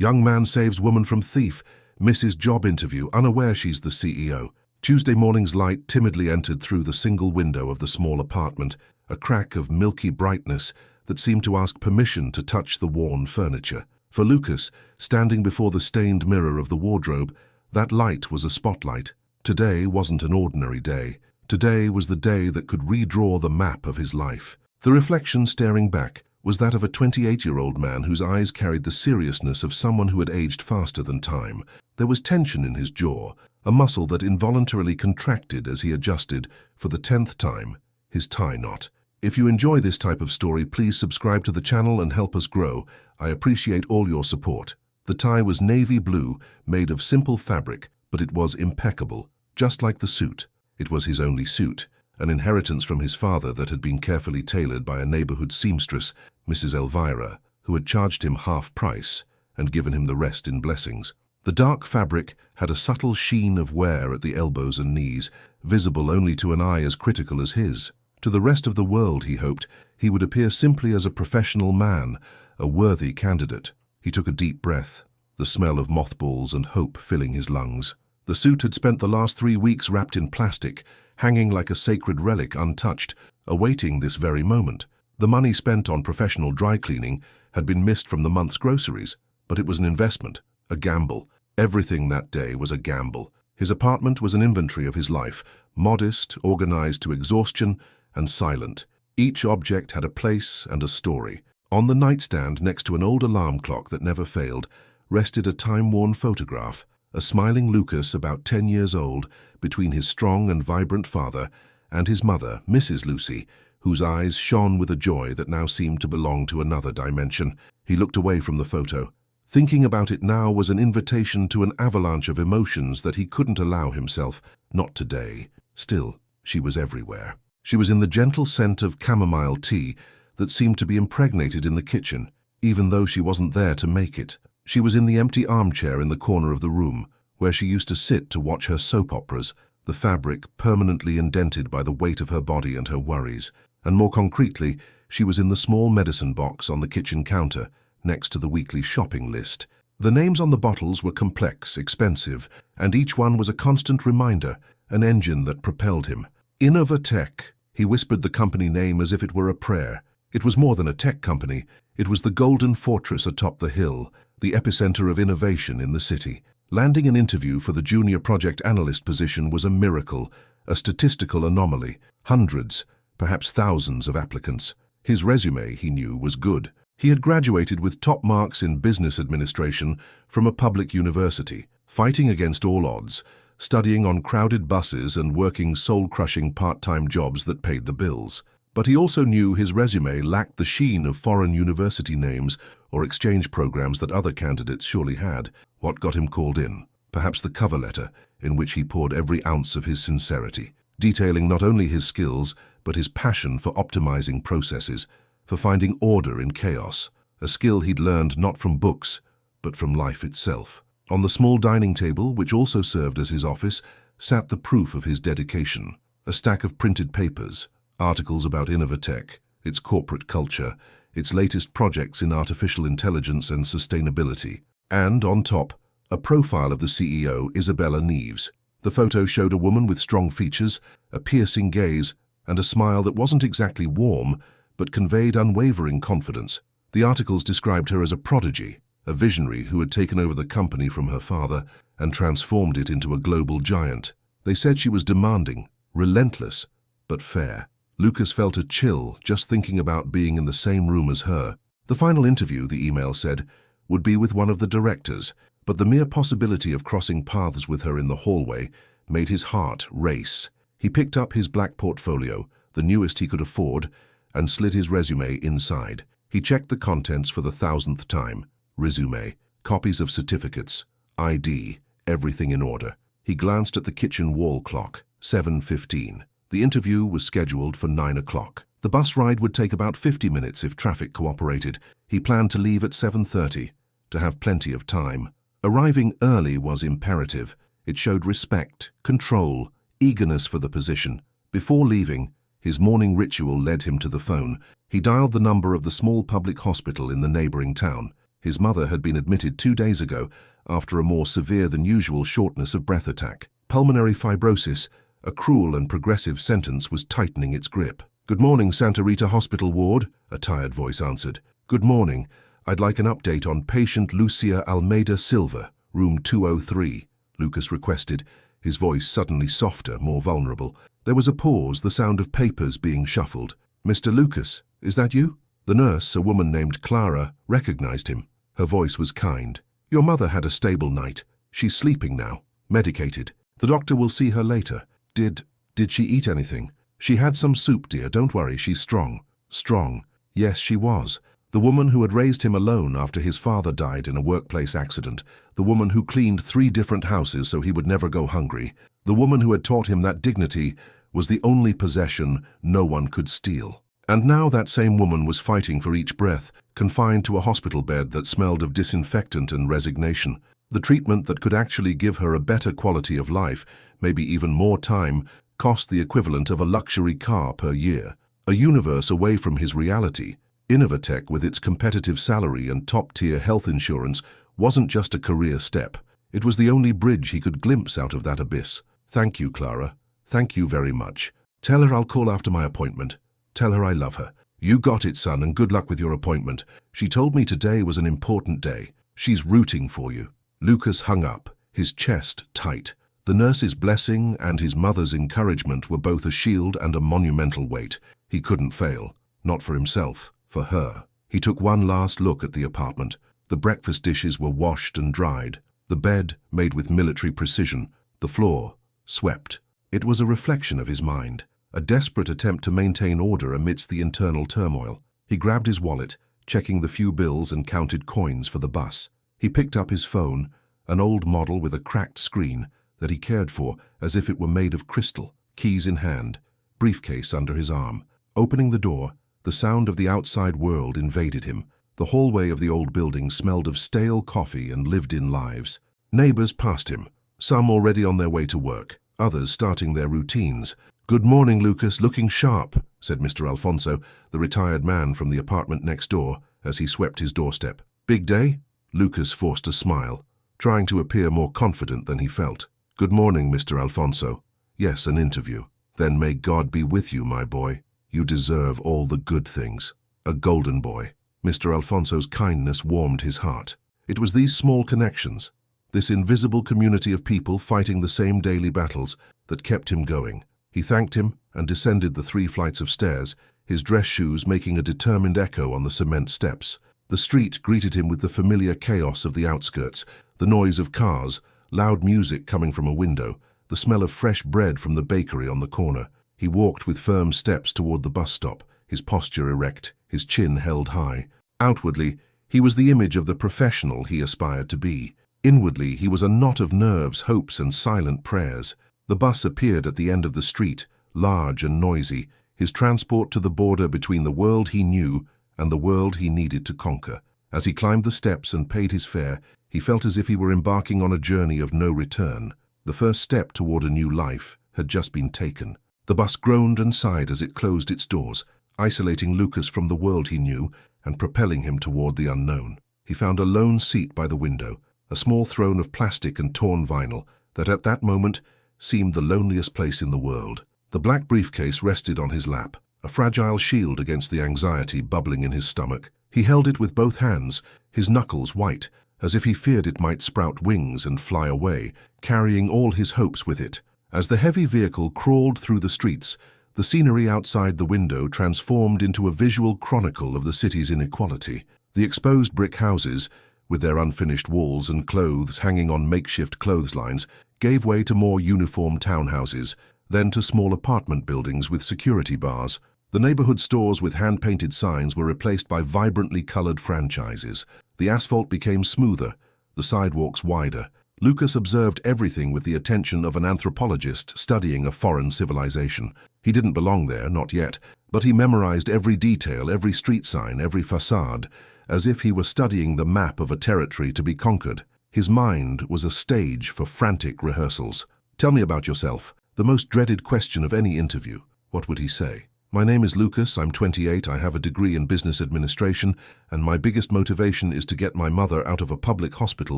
Young man saves woman from thief, misses job interview, unaware she's the CEO. Tuesday morning's light timidly entered through the single window of the small apartment, a crack of milky brightness that seemed to ask permission to touch the worn furniture. For Lucas, standing before the stained mirror of the wardrobe, that light was a spotlight. Today wasn't an ordinary day. Today was the day that could redraw the map of his life. The reflection staring back was that of a 28-year-old man whose eyes carried the seriousness of someone who had aged faster than time. There was tension in his jaw, a muscle that involuntarily contracted as he adjusted, for the 10th time, his tie knot. If you enjoy this type of story, please subscribe to the channel and help us grow. I appreciate all your support. The tie was navy blue, made of simple fabric, but it was impeccable, just like the suit. It was his only suit, an inheritance from his father that had been carefully tailored by a neighborhood seamstress, Mrs. Elvira, who had charged him half price and given him the rest in blessings. The dark fabric had a subtle sheen of wear at the elbows and knees, visible only to an eye as critical as his. To the rest of the world, he hoped, he would appear simply as a professional man, a worthy candidate. He took a deep breath, the smell of mothballs and hope filling his lungs. The suit had spent the last 3 weeks wrapped in plastic, hanging like a sacred relic untouched, awaiting this very moment. The money spent on professional dry cleaning had been missed from the month's groceries, but it was an investment, a gamble. Everything that day was a gamble. His apartment was an inventory of his life, modest, organized to exhaustion, and silent. Each object had a place and a story. On the nightstand, next to an old alarm clock that never failed, rested a time-worn photograph, a smiling Lucas about 10 years old, between his strong and vibrant father and his mother, Mrs. Lucy, whose eyes shone with a joy that now seemed to belong to another dimension. He looked away from the photo. Thinking about it now was an invitation to an avalanche of emotions that he couldn't allow himself. Not today. Still, she was everywhere. She was in the gentle scent of chamomile tea that seemed to be impregnated in the kitchen, even though she wasn't there to make it. She was in the empty armchair in the corner of the room, where she used to sit to watch her soap operas, the fabric permanently indented by the weight of her body and her worries. And more concretely, she was in the small medicine box on the kitchen counter, next to the weekly shopping list. The names on the bottles were complex, expensive, and each one was a constant reminder, an engine that propelled him. Innovatech. He whispered the company name as if it were a prayer. It was more than a tech company. It was the golden fortress atop the hill, the epicenter of innovation in the city. Landing an interview for the junior project analyst position was a miracle, a statistical anomaly. Hundreds, perhaps thousands of applicants. His resume, he knew, was good. He had graduated with top marks in business administration from a public university, fighting against all odds, studying on crowded buses and working soul-crushing part-time jobs that paid the bills. But he also knew his resume lacked the sheen of foreign university names or exchange programs that other candidates surely had. What got him called in? Perhaps the cover letter, in which he poured every ounce of his sincerity, detailing not only his skills, but his passion for optimizing processes, for finding order in chaos, a skill he'd learned not from books, but from life itself. On the small dining table, which also served as his office, sat the proof of his dedication, a stack of printed papers, articles about Innovatech, its corporate culture, its latest projects in artificial intelligence and sustainability, and, on top, a profile of the CEO, Isabella Neves. The photo showed a woman with strong features, a piercing gaze, and a smile that wasn't exactly warm, but conveyed unwavering confidence. The articles described her as a prodigy, a visionary who had taken over the company from her father and transformed it into a global giant. They said she was demanding, relentless, but fair. Lucas felt a chill just thinking about being in the same room as her. The final interview, the email said, would be with one of the directors, but the mere possibility of crossing paths with her in the hallway made his heart race. He picked up his black portfolio, the newest he could afford, and slid his resume inside. He checked the contents for the 1000th time. Resume, copies of certificates, ID, everything in order. He glanced at the kitchen wall clock, 7:15. The interview was scheduled for 9 o'clock. The bus ride would take about 50 minutes if traffic cooperated. He planned to leave at 7:30, to have plenty of time. Arriving early was imperative. It showed respect, control, eagerness for the position. Before leaving, his morning ritual led him to the phone. He dialed the number of the small public hospital in the neighboring town. His mother had been admitted 2 days ago after a more severe than usual shortness of breath attack. Pulmonary fibrosis, a cruel and progressive sentence, was tightening its grip. "Good morning, Santa Rita Hospital Ward," a tired voice answered. "Good morning. I'd like an update on patient Lucia Almeida Silva, room 203, Lucas requested, his voice suddenly softer, more vulnerable. There was a pause, the sound of papers being shuffled. "Mr. Lucas, is that you?" The nurse, a woman named Clara, recognized him. Her voice was kind. "Your mother had a stable night. She's sleeping now, medicated. The doctor will see her later. Did she eat anything?" "She had some soup, dear. Don't worry, she's strong." Strong. Yes, she was. The woman who had raised him alone after his father died in a workplace accident. The woman who cleaned 3 different houses so he would never go hungry. The woman who had taught him that dignity was the only possession no one could steal. And now that same woman was fighting for each breath, confined to a hospital bed that smelled of disinfectant and resignation. The treatment that could actually give her a better quality of life, maybe even more time, cost the equivalent of a luxury car per year. A universe away from his reality. Innovatech, with its competitive salary and top-tier health insurance, wasn't just a career step. It was the only bridge he could glimpse out of that abyss. "Thank you, Clara. Thank you very much. Tell her I'll call after my appointment. Tell her I love her." "You got it, son, and good luck with your appointment. She told me today was an important day. She's rooting for you." Lucas hung up, his chest tight. The nurse's blessing and his mother's encouragement were both a shield and a monumental weight. He couldn't fail. Not for himself. For her. He took one last look at the apartment. The breakfast dishes were washed and dried. The bed, made with military precision. The floor, swept. It was a reflection of his mind, a desperate attempt to maintain order amidst the internal turmoil. He grabbed his wallet, checking the few bills and counted coins for the bus. He picked up his phone, an old model with a cracked screen that he cared for as if it were made of crystal, keys in hand, briefcase under his arm. Opening the door, the sound of the outside world invaded him. The hallway of the old building smelled of stale coffee and lived-in lives. Neighbors passed him, some already on their way to work, others starting their routines. "Good morning, Lucas, looking sharp," said Mr. Alfonso, the retired man from the apartment next door, as he swept his doorstep. "Big day?" Lucas forced a smile, trying to appear more confident than he felt. "Good morning, Mr. Alfonso. Yes, an interview. Then may God be with you, my boy. You deserve all the good things. A golden boy." Mr. Alfonso's kindness warmed his heart. It was these small connections, this invisible community of people fighting the same daily battles, that kept him going. He thanked him and descended the 3 flights of stairs, his dress shoes making a determined echo on the cement steps. The street greeted him with the familiar chaos of the outskirts, the noise of cars, loud music coming from a window, the smell of fresh bread from the bakery on the corner. He walked with firm steps toward the bus stop, his posture erect, his chin held high. Outwardly, he was the image of the professional he aspired to be. Inwardly, he was a knot of nerves, hopes, and silent prayers. The bus appeared at the end of the street, large and noisy, his transport to the border between the world he knew and the world he needed to conquer. As he climbed the steps and paid his fare, he felt as if he were embarking on a journey of no return. The first step toward a new life had just been taken. The bus groaned and sighed as it closed its doors, isolating Lucas from the world he knew and propelling him toward the unknown. He found a lone seat by the window, a small throne of plastic and torn vinyl that at that moment seemed the loneliest place in the world. The black briefcase rested on his lap, a fragile shield against the anxiety bubbling in his stomach. He held it with both hands, his knuckles white, as if he feared it might sprout wings and fly away, carrying all his hopes with it. As the heavy vehicle crawled through the streets, the scenery outside the window transformed into a visual chronicle of the city's inequality. The exposed brick houses, with their unfinished walls and clothes hanging on makeshift clotheslines, gave way to more uniform townhouses, then to small apartment buildings with security bars. The neighborhood stores with hand-painted signs were replaced by vibrantly colored franchises. The asphalt became smoother, the sidewalks wider. Lucas observed everything with the attention of an anthropologist studying a foreign civilization. He didn't belong there, not yet, but he memorized every detail, every street sign, every facade, as if he were studying the map of a territory to be conquered. His mind was a stage for frantic rehearsals. "Tell me about yourself." The most dreaded question of any interview. What would he say? My name is Lucas, I'm 28, I have a degree in business administration, and my biggest motivation is to get my mother out of a public hospital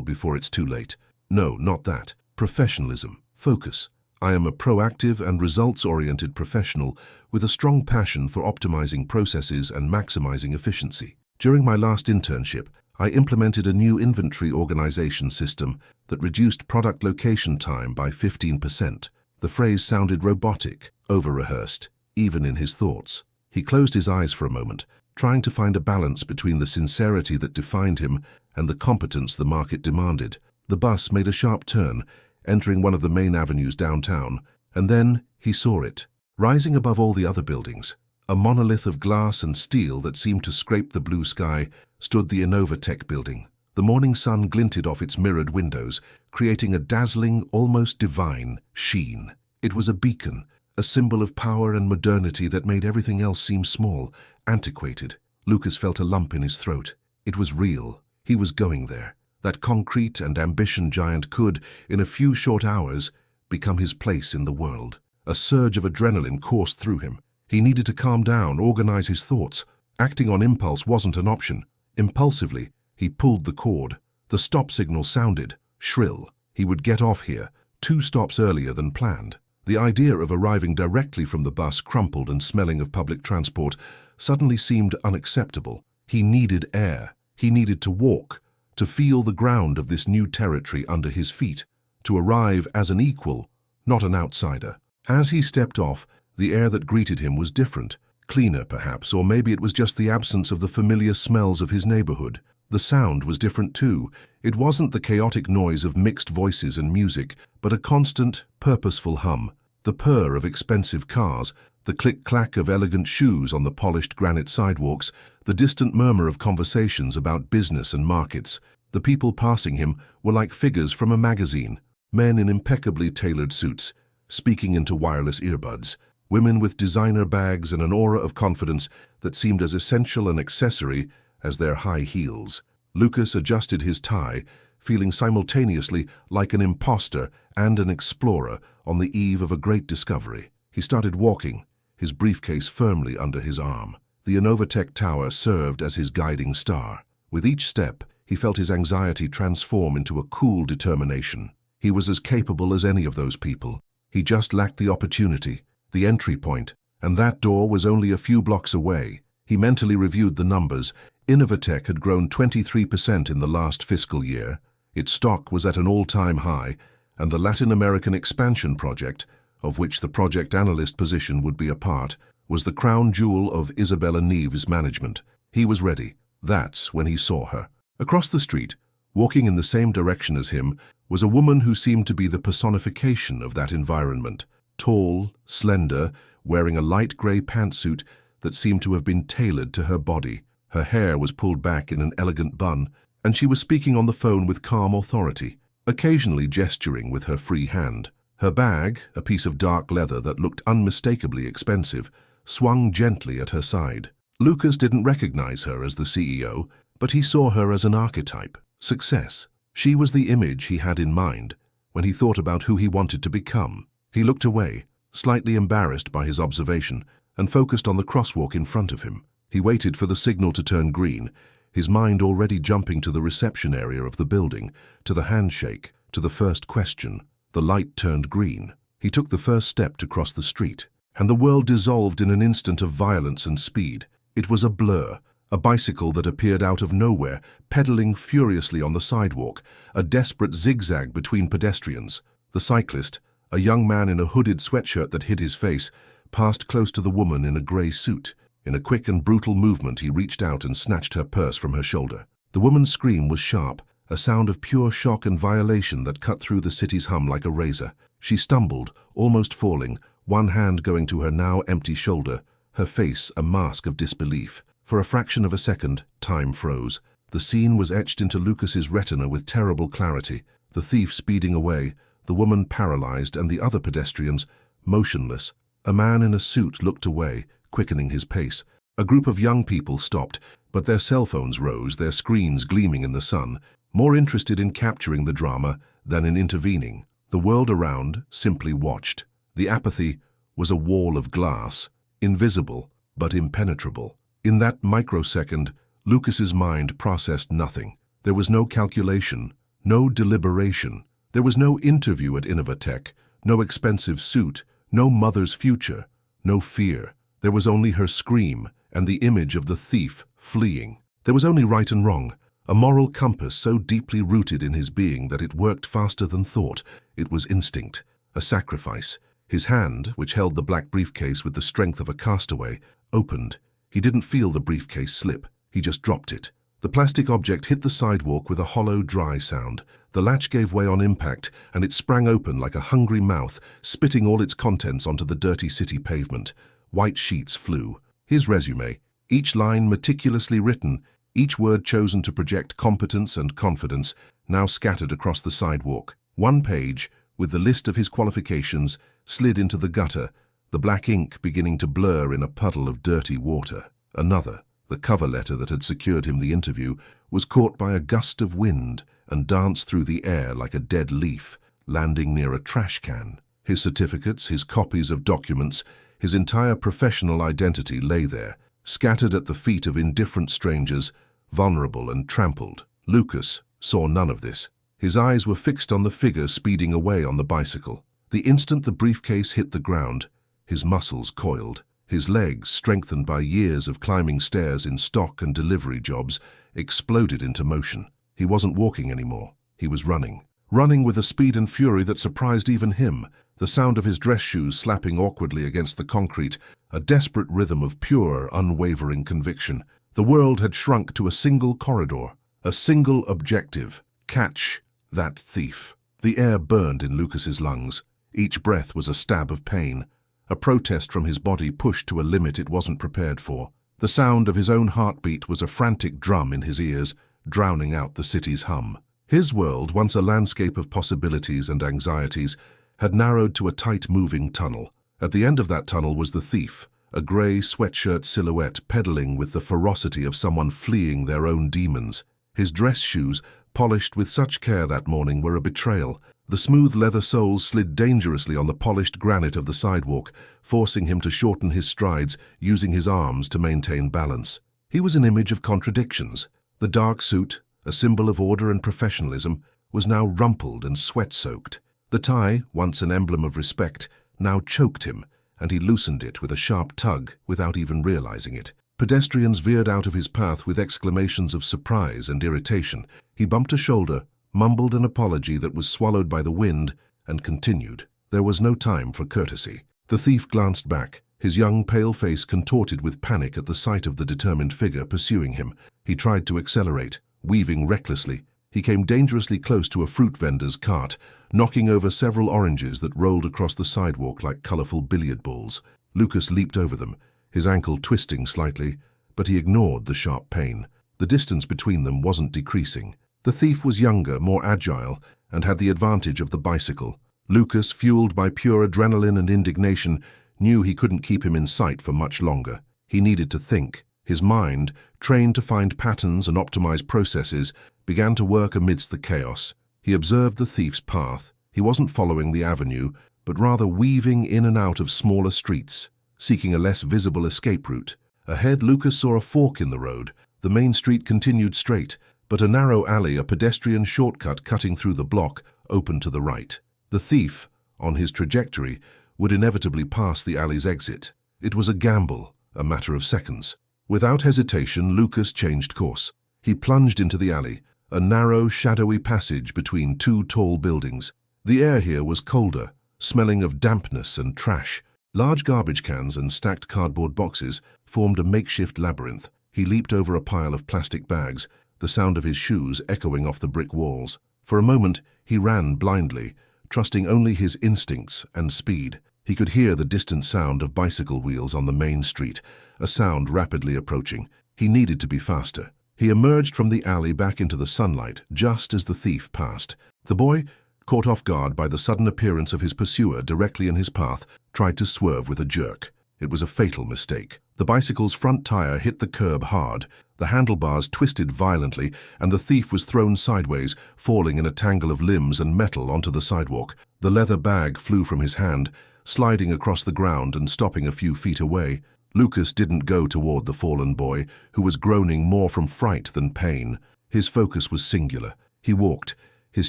before it's too late. No, not that. Professionalism. Focus. I am a proactive and results-oriented professional with a strong passion for optimizing processes and maximizing efficiency. During my last internship, I implemented a new inventory organization system that reduced product location time by 15%. The phrase sounded robotic, over-rehearsed, even in his thoughts. He closed his eyes for a moment, trying to find a balance between the sincerity that defined him and the competence the market demanded. The bus made a sharp turn, entering one of the main avenues downtown, and then he saw it. Rising above all the other buildings, a monolith of glass and steel that seemed to scrape the blue sky, stood the Innovatech building. The morning sun glinted off its mirrored windows, creating a dazzling, almost divine sheen. It was a beacon, a symbol of power and modernity that made everything else seem small, antiquated. Lucas felt a lump in his throat. It was real. He was going there. That concrete and ambition giant could, in a few short hours, become his place in the world. A surge of adrenaline coursed through him. He needed to calm down, organize his thoughts. Acting on impulse wasn't an option. Impulsively, he pulled the cord. The stop signal sounded, shrill. He would get off here, 2 stops earlier than planned. The idea of arriving directly from the bus, crumpled and smelling of public transport, suddenly seemed unacceptable. He needed air. He needed to walk, to feel the ground of this new territory under his feet, to arrive as an equal, not an outsider. As he stepped off, the air that greeted him was different, cleaner perhaps, or maybe it was just the absence of the familiar smells of his neighborhood. The sound was different too. It wasn't the chaotic noise of mixed voices and music, but a constant, purposeful hum. The purr of expensive cars, the click-clack of elegant shoes on the polished granite sidewalks, the distant murmur of conversations about business and markets. The people passing him were like figures from a magazine, men in impeccably tailored suits, speaking into wireless earbuds, women with designer bags and an aura of confidence that seemed as essential an accessory as their high heels. Lucas adjusted his tie, feeling simultaneously like an imposter and an explorer on the eve of a great discovery. He started walking, his briefcase firmly under his arm. The Innovatech Tower served as his guiding star. With each step, he felt his anxiety transform into a cool determination. He was as capable as any of those people. He just lacked the opportunity, the entry point, and that door was only a few blocks away. He mentally reviewed the numbers. Innovatech had grown 23% in the last fiscal year. Its stock was at an all-time high, and the Latin American expansion project, of which the project analyst position would be a part, was the crown jewel of Isabella Neve's management. He was ready. That's when he saw her. Across the street, walking in the same direction as him, was a woman who seemed to be the personification of that environment. Tall, slender, wearing a light grey pantsuit that seemed to have been tailored to her body. Her hair was pulled back in an elegant bun, and she was speaking on the phone with calm authority, occasionally gesturing with her free hand. Her bag, a piece of dark leather that looked unmistakably expensive, swung gently at her side. Lucas didn't recognize her as the CEO, but he saw her as an archetype. Success. She was the image he had in mind when he thought about who he wanted to become. He looked away, slightly embarrassed by his observation, and focused on the crosswalk in front of him. He waited for the signal to turn green, his mind already jumping to the reception area of the building, to the handshake, to the first question. The light turned green. He took the first step to cross the street, and the world dissolved in an instant of violence and speed. It was a blur, a bicycle that appeared out of nowhere, pedaling furiously on the sidewalk, a desperate zigzag between pedestrians. The cyclist, a young man in a hooded sweatshirt that hid his face, passed close to the woman in a grey suit. In a quick and brutal movement, he reached out and snatched her purse from her shoulder. The woman's scream was sharp, a sound of pure shock and violation that cut through the city's hum like a razor. She stumbled, almost falling, one hand going to her now empty shoulder, her face a mask of disbelief. For a fraction of a second, time froze. The scene was etched into Lucas's retina with terrible clarity. The thief speeding away, the woman paralyzed, and the other pedestrians motionless. A man in a suit looked away, quickening his pace. A group of young people stopped, but their cell phones rose, their screens gleaming in the sun, more interested in capturing the drama than in intervening. The world around simply watched. The apathy was a wall of glass. invisible but impenetrable. In that microsecond, Lucas's mind processed nothing. There was no calculation, no deliberation. There was no interview at Innovatech, no expensive suit, no mother's future, no fear. There was only her scream and the image of the thief fleeing. There was only right and wrong, a moral compass so deeply rooted in his being that it worked faster than thought. It was instinct, a sacrifice. His hand, which held the black briefcase with the strength of a castaway, opened. He didn't feel the briefcase slip. He just dropped it. The plastic object hit the sidewalk with a hollow, dry sound. The latch gave way on impact, and it sprang open like a hungry mouth, spitting all its contents onto the dirty city pavement. White sheets flew. His resume, each line meticulously written, each word chosen to project competence and confidence, now scattered across the sidewalk. One page, with the list of his qualifications, slid into the gutter, the black ink beginning to blur in a puddle of dirty water. Another, the cover letter that had secured him the interview, was caught by a gust of wind and danced through the air like a dead leaf, landing near a trash can. His certificates, his copies of documents, his entire professional identity lay there, scattered at the feet of indifferent strangers, vulnerable and trampled. Lucas saw none of this. His eyes were fixed on the figure speeding away on the bicycle. The instant the briefcase hit the ground, his muscles coiled. His legs, strengthened by years of climbing stairs in stock and delivery jobs, exploded into motion. He wasn't walking anymore. He was running. Running with a speed and fury that surprised even him, the sound of his dress shoes slapping awkwardly against the concrete, a desperate rhythm of pure, unwavering conviction. The world had shrunk to a single corridor, a single objective: catch that thief. The air burned in Lucas's lungs. Each breath was a stab of pain, a protest from his body pushed to a limit it wasn't prepared for. The sound of his own heartbeat was a frantic drum in his ears, drowning out the city's hum. His world, once a landscape of possibilities and anxieties, had narrowed to a tight-moving tunnel. At the end of that tunnel was the thief, a grey sweatshirt silhouette pedaling with the ferocity of someone fleeing their own demons. His dress shoes, polished with such care that morning, were a betrayal. The smooth leather soles slid dangerously on the polished granite of the sidewalk, forcing him to shorten his strides, using his arms to maintain balance. He was an image of contradictions. The dark suit, a symbol of order and professionalism, was now rumpled and sweat-soaked. The tie, once an emblem of respect, now choked him, and he loosened it with a sharp tug without even realizing it. Pedestrians veered out of his path with exclamations of surprise and irritation. He bumped a shoulder, mumbled an apology that was swallowed by the wind, and continued. There was no time for courtesy. The thief glanced back, his young, pale face contorted with panic at the sight of the determined figure pursuing him. He tried to accelerate, weaving recklessly. He came dangerously close to a fruit vendor's cart, knocking over several oranges that rolled across the sidewalk like colorful billiard balls. Lucas leaped over them, his ankle twisting slightly, but he ignored the sharp pain. The distance between them wasn't decreasing. The thief was younger, more agile, and had the advantage of the bicycle. Lucas, fueled by pure adrenaline and indignation, knew he couldn't keep him in sight for much longer. He needed to think. His mind, trained to find patterns and optimize processes, began to work amidst the chaos. He observed the thief's path. He wasn't following the avenue, but rather weaving in and out of smaller streets, seeking a less visible escape route. Ahead, Lucas saw a fork in the road. The main street continued straight, but a narrow alley, a pedestrian shortcut cutting through the block, opened to the right. The thief, on his trajectory, would inevitably pass the alley's exit. It was a gamble, a matter of seconds. Without hesitation, Lucas changed course. He plunged into the alley, a narrow, shadowy passage between two tall buildings. The air here was colder, smelling of dampness and trash. Large garbage cans and stacked cardboard boxes formed a makeshift labyrinth. He leaped over a pile of plastic bags, the sound of his shoes echoing off the brick walls. For a moment, he ran blindly, trusting only his instincts and speed. He could hear the distant sound of bicycle wheels on the main street, a sound rapidly approaching. He needed to be faster. He emerged from the alley back into the sunlight just as the thief passed. The boy, caught off guard by the sudden appearance of his pursuer directly in his path, tried to swerve with a jerk. It was a fatal mistake. The bicycle's front tire hit the curb hard. The handlebars twisted violently, and the thief was thrown sideways, falling in a tangle of limbs and metal onto the sidewalk. The leather bag flew from his hand, sliding across the ground and stopping a few feet away. Lucas didn't go toward the fallen boy, who was groaning more from fright than pain. His focus was singular. He walked, his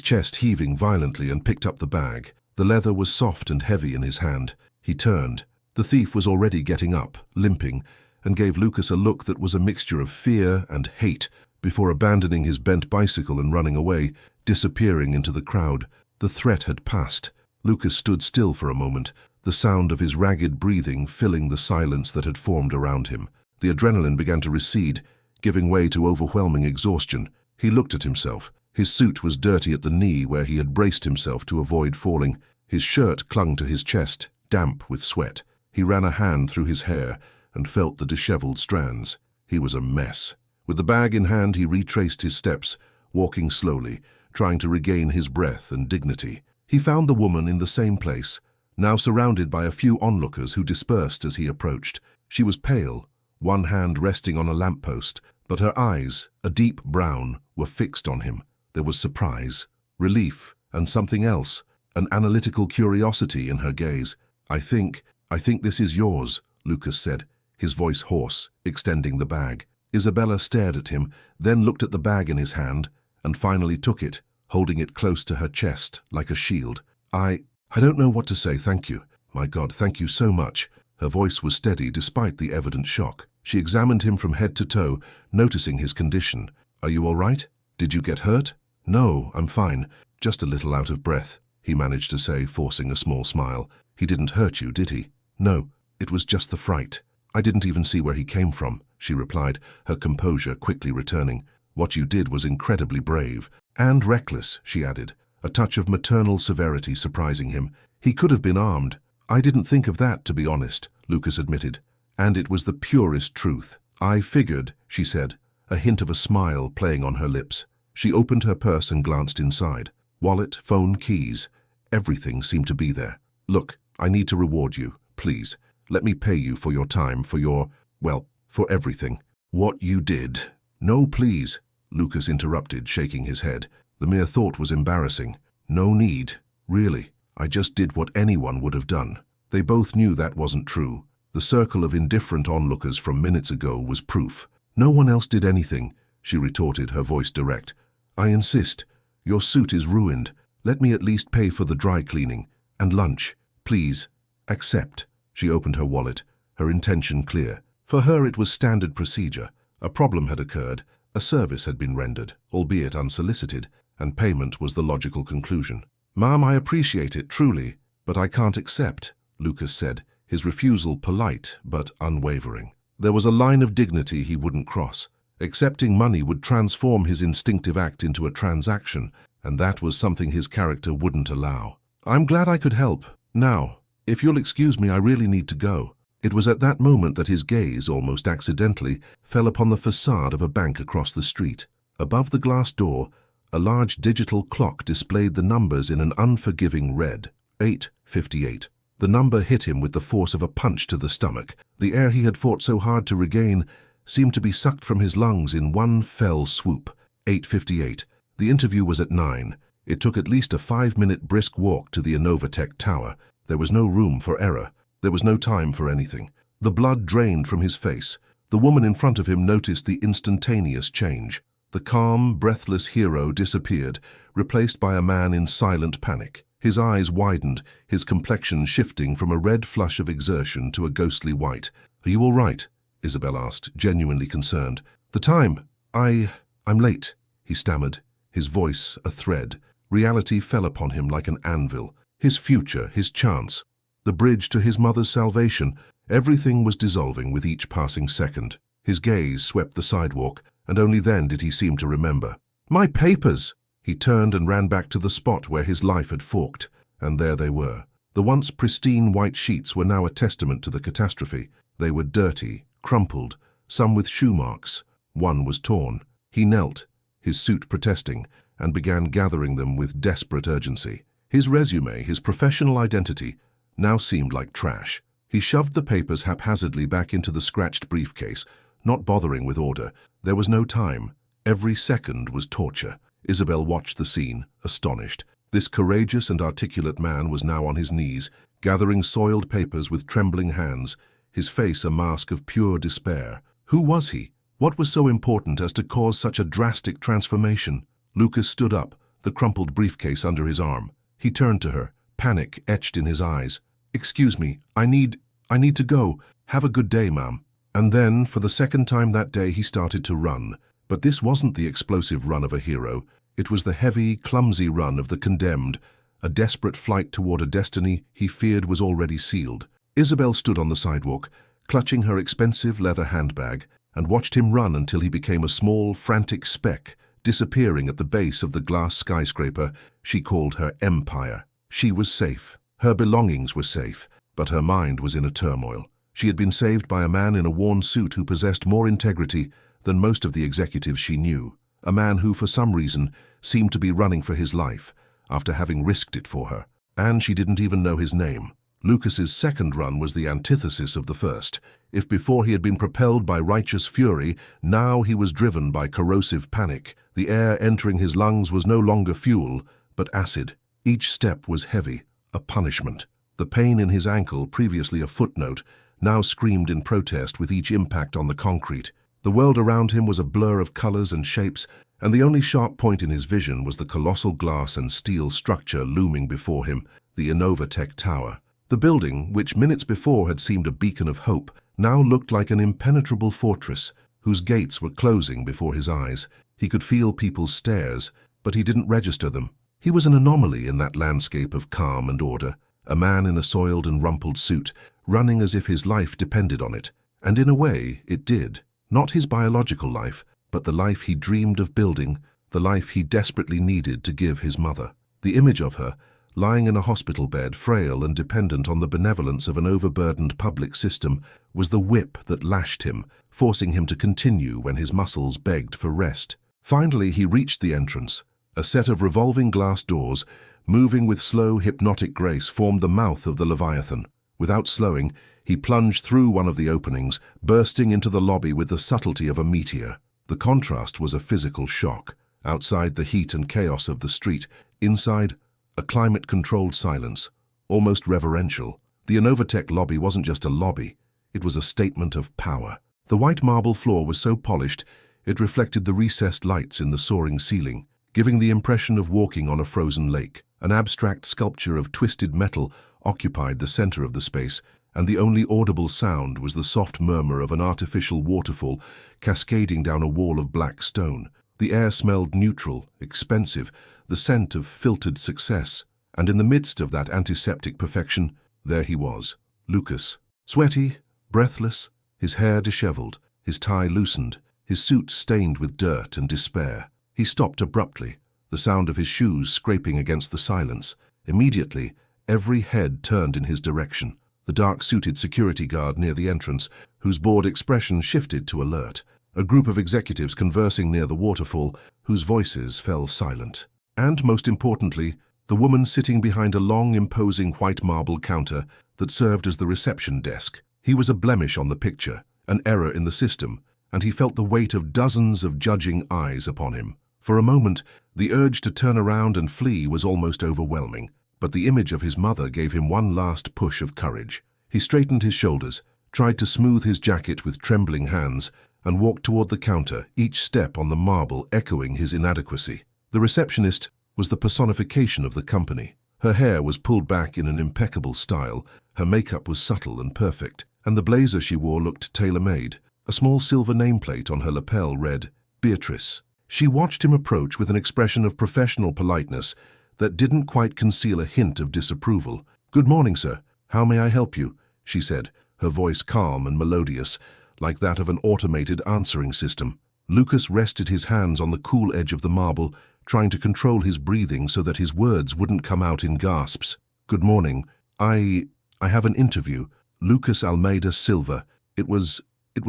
chest heaving violently, and picked up the bag. The leather was soft and heavy in his hand. He turned. The thief was already getting up, limping, and gave Lucas a look that was a mixture of fear and hate before abandoning his bent bicycle and running away, disappearing into the crowd. The threat had passed. Lucas stood still for a moment, the sound of his ragged breathing filling the silence that had formed around him. The adrenaline began to recede, giving way to overwhelming exhaustion. He looked at himself. His suit was dirty at the knee where he had braced himself to avoid falling. His shirt clung to his chest, damp with sweat. He ran a hand through his hair and felt the disheveled strands. He was a mess. With the bag in hand, he retraced his steps, walking slowly, trying to regain his breath and dignity. He found the woman in the same place, now surrounded by a few onlookers who dispersed as he approached. She was pale, one hand resting on a lamppost, but her eyes, a deep brown, were fixed on him. There was surprise, relief, and something else, an analytical curiosity in her gaze. I think this is yours," Lucas said, his voice hoarse, extending the bag. Isabella stared at him, then looked at the bag in his hand, and finally took it, holding it close to her chest, like a shield. I don't know what to say, thank you. My God, thank you so much." Her voice was steady despite the evident shock. She examined him from head to toe, noticing his condition. "Are you all right? Did you get hurt?" "No, I'm fine. Just a little out of breath," he managed to say, forcing a small smile. "He didn't hurt you, did he?" "No, it was just the fright. I didn't even see where he came from," she replied, her composure quickly returning. "What you did was incredibly brave. And reckless," she added, a touch of maternal severity surprising him. "He could have been armed." "I didn't think of that, to be honest," Lucas admitted. And it was the purest truth. "I figured," she said, a hint of a smile playing on her lips. She opened her purse and glanced inside. Wallet, phone, keys. Everything seemed to be there. "Look, I need to reward you. Please, let me pay you for your time, for everything. What you did." "No, please," Lucas interrupted, shaking his head. The mere thought was embarrassing. "No need. Really. I just did what anyone would have done." They both knew that wasn't true. The circle of indifferent onlookers from minutes ago was proof. "No one else did anything," she retorted, her voice direct. "I insist. Your suit is ruined. Let me at least pay for the dry cleaning. And lunch. Please. Accept." She opened her wallet, her intention clear. For her it was standard procedure. A problem had occurred, a service had been rendered, albeit unsolicited, and payment was the logical conclusion. "Ma'am, I appreciate it, truly, but I can't accept," Lucas said, his refusal polite but unwavering. There was a line of dignity he wouldn't cross. Accepting money would transform his instinctive act into a transaction, and that was something his character wouldn't allow. "I'm glad I could help. Now, if you'll excuse me, I really need to go." It was at that moment that his gaze, almost accidentally, fell upon the facade of a bank across the street. Above the glass door, a large digital clock displayed the numbers in an unforgiving red. 8:58. The number hit him with the force of a punch to the stomach. The air he had fought so hard to regain seemed to be sucked from his lungs in one fell swoop. 8:58. The interview was at 9. It took at least a 5-minute brisk walk to the Innovatech Tower. There was no room for error. There was no time for anything. The blood drained from his face. The woman in front of him noticed the instantaneous change. The calm, breathless hero disappeared, replaced by a man in silent panic. His eyes widened, his complexion shifting from a red flush of exertion to a ghostly white. "Are you all right?" Isabel asked, genuinely concerned. "The time. I'm late," he stammered, his voice a thread. Reality fell upon him like an anvil. His future, his chance, the bridge to his mother's salvation. Everything was dissolving with each passing second. His gaze swept the sidewalk, and only then did he seem to remember. "My papers!" He turned and ran back to the spot where his life had forked, and there they were. The once pristine white sheets were now a testament to the catastrophe. They were dirty, crumpled, some with shoe marks. One was torn. He knelt, his suit protesting, and began gathering them with desperate urgency. His resume, his professional identity, now seemed like trash. He shoved the papers haphazardly back into the scratched briefcase, not bothering with order. There was no time. Every second was torture. Isabel watched the scene, astonished. This courageous and articulate man was now on his knees, gathering soiled papers with trembling hands, his face a mask of pure despair. Who was he? What was so important as to cause such a drastic transformation? Lucas stood up, the crumpled briefcase under his arm. He turned to her, panic etched in his eyes. "Excuse me, I need to go. Have a good day, ma'am." And then, for the second time that day, he started to run. But this wasn't the explosive run of a hero. It was the heavy, clumsy run of the condemned, a desperate flight toward a destiny he feared was already sealed. Isabel stood on the sidewalk, clutching her expensive leather handbag, and watched him run until he became a small, frantic speck, disappearing at the base of the glass skyscraper she called her empire. She was safe. Her belongings were safe, but her mind was in a turmoil. She had been saved by a man in a worn suit who possessed more integrity than most of the executives she knew, a man who, for some reason, seemed to be running for his life after having risked it for her. And she didn't even know his name. Lucas's second run was the antithesis of the first. If before he had been propelled by righteous fury, now he was driven by corrosive panic. The air entering his lungs was no longer fuel, but acid. Each step was heavy, a punishment. The pain in his ankle, previously a footnote, now screamed in protest with each impact on the concrete. The world around him was a blur of colors and shapes, and the only sharp point in his vision was the colossal glass and steel structure looming before him, the Innovatech Tower. The building, which minutes before had seemed a beacon of hope, now looked like an impenetrable fortress, whose gates were closing before his eyes. He could feel people's stares, but he didn't register them. He was an anomaly in that landscape of calm and order, a man in a soiled and rumpled suit, running as if his life depended on it. And in a way, it did. Not his biological life, but the life he dreamed of building, the life he desperately needed to give his mother. The image of her, lying in a hospital bed, frail and dependent on the benevolence of an overburdened public system, was the whip that lashed him, forcing him to continue when his muscles begged for rest. Finally, he reached the entrance. A set of revolving glass doors, moving with slow, hypnotic grace, formed the mouth of the Leviathan. Without slowing, he plunged through one of the openings, bursting into the lobby with the subtlety of a meteor. The contrast was a physical shock. Outside, the heat and chaos of the street. Inside, a climate-controlled silence, almost reverential. The Innovatech lobby wasn't just a lobby, it was a statement of power. The white marble floor was so polished, it reflected the recessed lights in the soaring ceiling, giving the impression of walking on a frozen lake. An abstract sculpture of twisted metal occupied the center of the space, and the only audible sound was the soft murmur of an artificial waterfall cascading down a wall of black stone. The air smelled neutral, expensive, the scent of filtered success. And in the midst of that antiseptic perfection, there he was, Lucas. Sweaty, breathless, his hair disheveled, his tie loosened, his suit stained with dirt and despair. He stopped abruptly, the sound of his shoes scraping against the silence. Immediately, every head turned in his direction. The dark-suited security guard near the entrance, whose bored expression shifted to alert. A group of executives conversing near the waterfall, whose voices fell silent. And, most importantly, the woman sitting behind a long, imposing white marble counter that served as the reception desk. He was a blemish on the picture, an error in the system, and he felt the weight of dozens of judging eyes upon him. For a moment, the urge to turn around and flee was almost overwhelming, but the image of his mother gave him one last push of courage. He straightened his shoulders, tried to smooth his jacket with trembling hands, and walked toward the counter, each step on the marble echoing his inadequacy. The receptionist was the personification of the company. Her hair was pulled back in an impeccable style, her makeup was subtle and perfect, and the blazer she wore looked tailor-made. A small silver nameplate on her lapel read, "Beatrice." She watched him approach with an expression of professional politeness that didn't quite conceal a hint of disapproval. "Good morning, sir. How may I help you?" she said, her voice calm and melodious, like that of an automated answering system. Lucas rested his hands on the cool edge of the marble, trying to control his breathing so that his words wouldn't come out in gasps. "Good morning. I have an interview. Lucas Almeida Silva. It was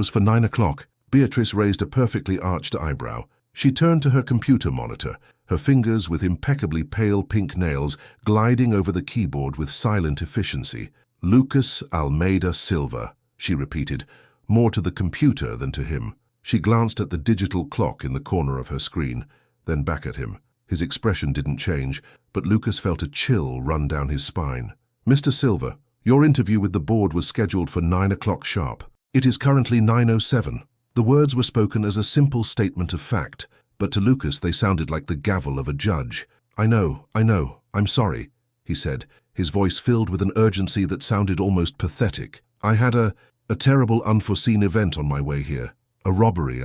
for 9 o'clock. Beatrice raised a perfectly arched eyebrow. She turned to her computer monitor, her fingers with impeccably pale pink nails gliding over the keyboard with silent efficiency. "Lucas Almeida Silva," she repeated, more to the computer than to him. She glanced at the digital clock in the corner of her screen, then back at him. His expression didn't change, but Lucas felt a chill run down his spine. "Mr. Silva, Your interview with the board was scheduled for 9 o'clock sharp. It is currently 9:07. The words were spoken as a simple statement of fact, but to Lucas they sounded like the gavel of a judge. I know, I'm sorry," he said, his voice filled with an urgency that sounded almost pathetic. "I had a terrible unforeseen event on my way here. A robbery.